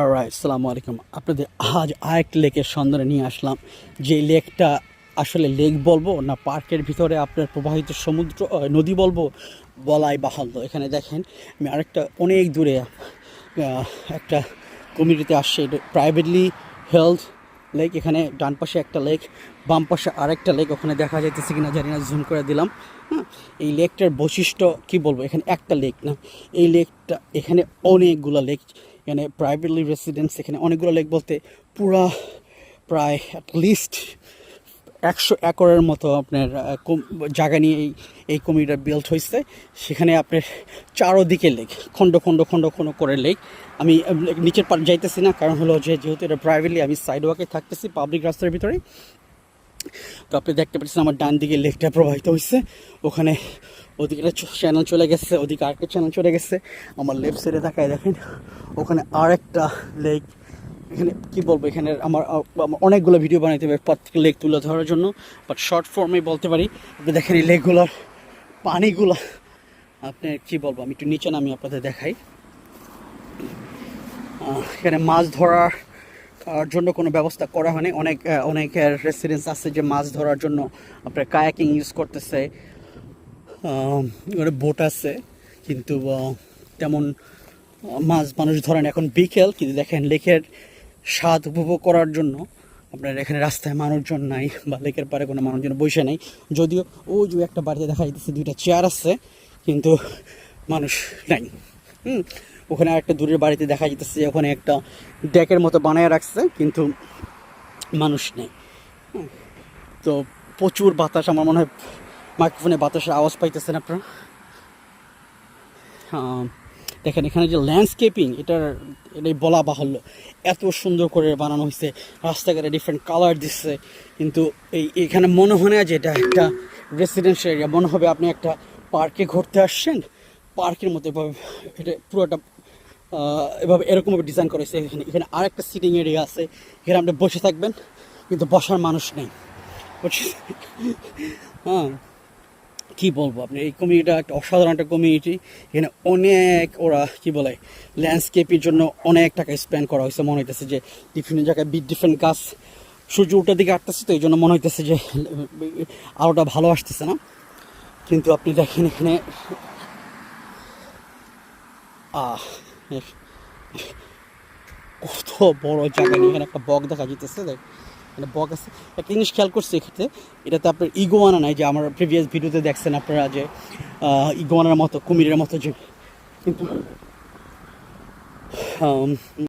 Alright, আসসালামু আলাইকুম। আপনাদের আজ আরেকটা লেকের সন্ধানে নিয়ে আসলাম। যে লেকটা আসলে লেক বলবো না পার্কের ভিতরে আপনার প্রবাহিত সমুদ্র নদী বলবো, বলাই বাহুল্য। এখানে দেখেন, আমি আরেকটা অনেক দূরে একটা কমিউনিটিতে আসছে। এটা প্রাইভেটলি হেল্ড লেক। এখানে ডান পাশে একটা লেক, বাম পাশে আরেকটা লেক। ওখানে দেখা যাইতেছে কিনা জানি না, জুম করে দিলাম। হ্যাঁ, এই লেকটার বৈশিষ্ট্য কি বলবো, এখানে একটা লেক না, এই লেকটা এখানে অনেকগুলো লেক। এখানে প্রাইভেটলি রেসিডেন্স, এখানে অনেকগুলো লেক বলতে পুরা প্রায় অ্যাটলিস্ট 100 একরের মতো আপনার জায়গা নিয়ে এই কমিউনিটিটা বিল্ড হয়েছে। সেখানে আপনার চারোদিকে লেক, খণ্ড খণ্ড খণ্ড খণ্ড করে লেক। আমি নিচের পার যাইতেছি না, কারণ হলো যেহেতু এটা প্রাইভেটলি, আমি সাইড ওয়াকে থাকতেছি পাবলিক রাস্তার ভিতরে। তো আপনি দেখতে পাচ্ছেন আমার ডান দিকে লেকটা প্রবাহিত হয়েছে। ওখানে ওদিকে একটা চ্যানেল চলে গেছে, ওদিকে আরেকটা চ্যানেল চলে গেছে। আমার লেফট সাইডে তাকায় দেখেন, ওখানে আরেকটা লেক। এখানে কি বলবো, এখানে আমার অনেকগুলো ভিডিও বানাইতে হবে প্রত্যেক লেক তুলে ধরার জন্য, বাট শর্ট ফর্মে বলতে পারি। আপনি দেখেন এই লেকগুলোর পানিগুলো, আপনি কি বলবো, আমি একটু নিচে নামি আপনাদের দেখাই। এখানে মাছ ধরার জন্য কোনো ব্যবস্থা করা হয়নি। অনেক রেসিডেন্স আছে যে মাছ ধরার জন্য আপনার কায়াকিং ইউজ করতেছে, বোট আছে, কিন্তু তেমন মাছ মানুষ ধরেন। এখন বিকেল, কিন্তু দেখেন লেকের স্বাদ উপভোগ করার জন্য আপনার এখানে রাস্তায় মানুষজন নাই, বা লেকের পাড়ে কোনো মানুষজন বসে নাই। যদিও ওই যে একটা বাড়িতে দেখা যাইতেছে দুইটা চেয়ার আছে, কিন্তু মানুষ নাই। ওখানে একটা দূরের বাড়িতে দেখা যেতেছে ওখানে একটা ডেকের মতো বানায় রাখছে, কিন্তু মানুষ নেই। তো প্রচুর বাতাস, আমার মনে হয় মাইক্রোফোনে বাতাসের আওয়াজ পাইতেছেন আপনারা। দেখেন এখানে যে ল্যান্ডস্কেপিং, এটাই বলা বাহুল্য। এত সুন্দর করে বানানো হয়েছে, রাস্তাঘাটে ডিফারেন্ট কালার দিচ্ছে। কিন্তু এখানে মনে হয় না যে এটা একটা রেসিডেন্সিয়াল এরিয়া, মনে হবে আপনি একটা পার্কে ঘুরতে আসছেন। পার্কের মতো এভাবে এটা পুরোটা এভাবে এরকমভাবে ডিজাইন করেছে। এখানে আরেকটা সিটিং এরিয়া আছে, এখানে আপনি বসে থাকবেন, কিন্তু বসার মানুষ নেই। হ্যাঁ, কী বলবো, আপনি এই কমিউনিটিটা একটা অসাধারণ একটা কমিউনিটি। এখানে অনেক ওরা কি বলে ল্যান্ডস্কেপের জন্য অনেক টাকা স্পেন্ড করা হয়েছে। মনে হইতেছে যে বিভিন্ন জায়গায় ডিফারেন্ট গাছ, সূর্য উল্টার দিকে আসতেছে, তো এই জন্য মনে হইতেছে যে আলোটা ভালো আসতেছে না। কিন্তু আপনি দেখেন এখানে কত বড় জায়গা নিয়ে এখানে একটা বক দেখা যেতেছে। দেখ, মানে বক আছে। একটা জিনিস খেয়াল করছি এক্ষেত্রে, এটাতে আপনার ইগোয়ানা নাই, যে আমার প্রিভিয়াস ভিডিওতে দেখছেন আপনারা যে ইগোয়ানার মতো কুমিরের মতো যে, কিন্তু